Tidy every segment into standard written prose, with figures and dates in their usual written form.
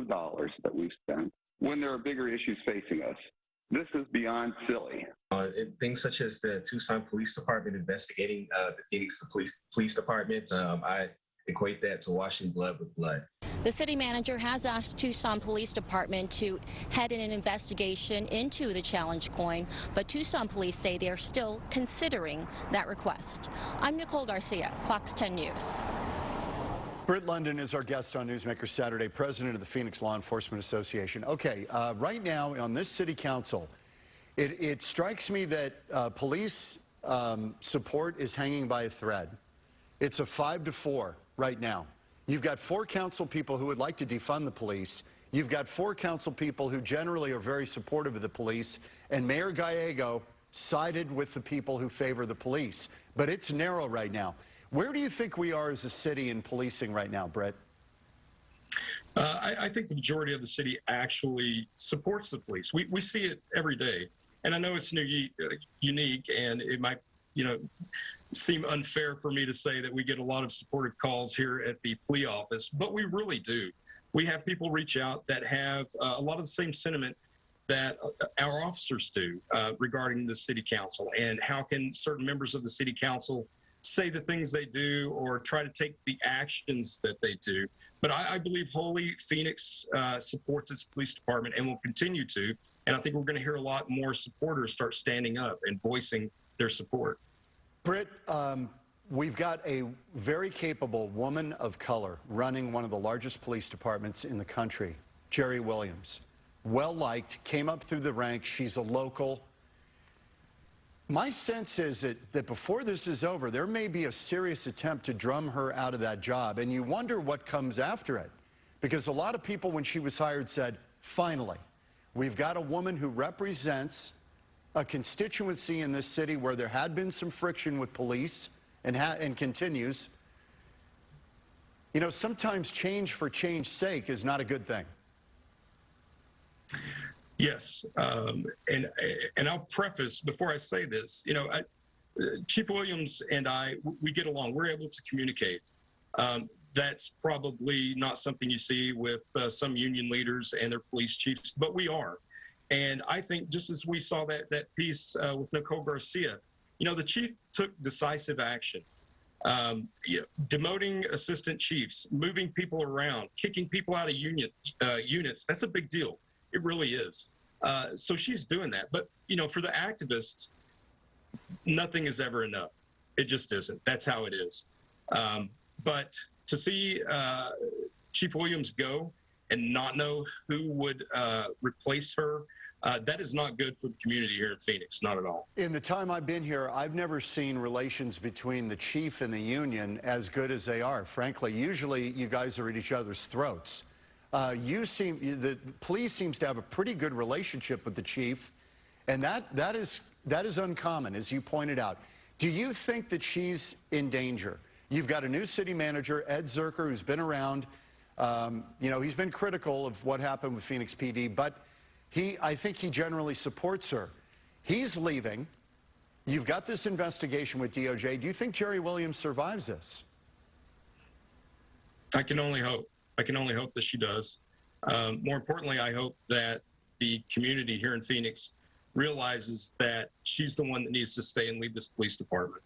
of dollars that we've spent when there are bigger issues facing us. This is beyond silly. Things such as the Tucson Police Department investigating the Phoenix Police Department, I equate that to washing blood with blood. The city manager has asked Tucson Police Department to head in an investigation into the challenge coin, but Tucson police say they are still considering that request. I'm Nicole Garcia, Fox 10 News. Britt London is our guest on Newsmaker Saturday, president of the Phoenix Law Enforcement Association. Okay, right now on this city council, it strikes me that police support is hanging by a thread. It's a 5-4 right now. You've got 4 council people who would like to defund the police. You've got 4 council people who generally are very supportive of the police. And Mayor Gallego sided with the people who favor the police. But it's narrow right now. Where do you think we are as a city in policing right now, Brett? I think the majority of the city actually supports the police. We see it every day. And I know it's unique, and it might, seem unfair for me to say that we get a lot of supportive calls here at the plea office, but we really do. We have people reach out that have a lot of the same sentiment that our officers do regarding the city council, and how can certain members of the city council say the things they do or try to take the actions that they do. But I believe wholly Phoenix supports its police department and will continue to. And I think we're going to hear a lot more supporters start standing up and voicing their support. Britt, we've got a very capable woman of color running one of the largest police departments in the country, Jerry Williams. Well-liked, came up through the ranks. She's a local. My sense is that before this is over, there may be a serious attempt to drum her out of that job, and you wonder what comes after it. Because a lot of people, when she was hired, said, finally, we've got a woman who represents a constituency in this city where there had been some friction with police and continues. Sometimes change for change's sake is not a good thing. Yes, and I'll preface before I say this. Chief Williams and we get along. We're able to communicate. That's probably not something you see with some union leaders and their police chiefs, but we are. And I think just as we saw that piece with Nicole Garcia, the chief took decisive action. Demoting assistant chiefs, moving people around, kicking people out of units, that's a big deal. It really is. So she's doing that. But, for the activists, nothing is ever enough. It just isn't. That's how it is. But to see Chief Williams go and not know who would replace her, that is not good for the community here in Phoenix, not at all. In the time I've been here, I've never seen relations between the chief and the union as good as they are. Frankly, usually you guys are at each other's throats. The police seems to have a pretty good relationship with the chief, and that is uncommon, as you pointed out. Do you think that she's in danger? You've got a new city manager, Ed Zerker, who's been around. He's been critical of what happened with Phoenix PD, but I think he generally supports her. He's leaving. You've got this investigation with DOJ. Do you think Jerry Williams survives this? I can only hope. I can only hope that she does. More importantly, I hope that the community here in Phoenix realizes that she's the one that needs to stay and lead this police department.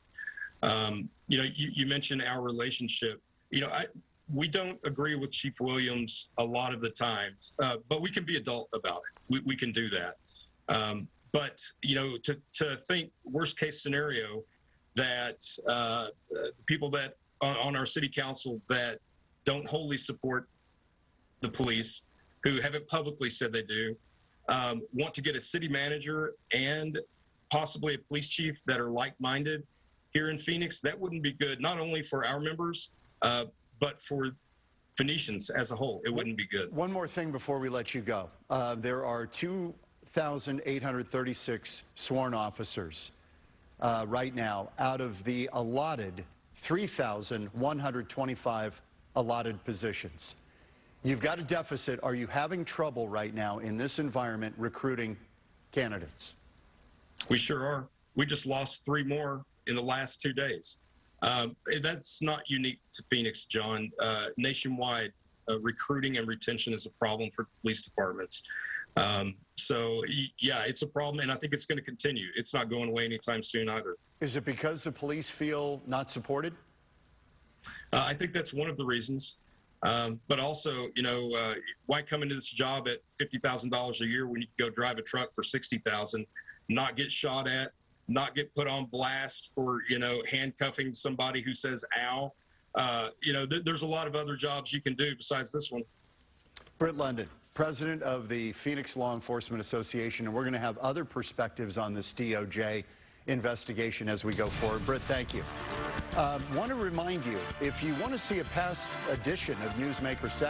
You mentioned our relationship. We don't agree with Chief Williams a lot of the times, but we can be adult about it. We can do that. But to think worst case scenario that people that on our city council that don't wholly support the police, who haven't publicly said they do, want to get a city manager and possibly a police chief that are like-minded here in Phoenix, that wouldn't be good, not only for our members, but for Phoenicians as a whole. It wouldn't be good. One more thing before we let you go. There are 2,836 sworn officers right now out of the allotted 3,125 allotted positions. You've got a deficit. Are you having trouble right now in this environment recruiting candidates? We sure are. We just lost 3 more in the last 2 days. That's not unique to Phoenix, John. Nationwide, recruiting and retention is a problem for police departments. So yeah, it's a problem, and I think it's going to continue. It's not going away anytime soon either. Is it because the police feel not supported? I think that's one of the reasons. But also, you know, why come into this job at $50,000 a year when you can go drive a truck for $60,000, not get shot at, not get put on blast for, you know, handcuffing somebody who says ow? You know, there's a lot of other jobs you can do besides this one. Britt London, president of the Phoenix Law Enforcement Association, and we're going to have other perspectives on this DOJ investigation as we go forward. Britt, thank you. Want to remind you, if you want to see a past edition of Newsmaker Saturday,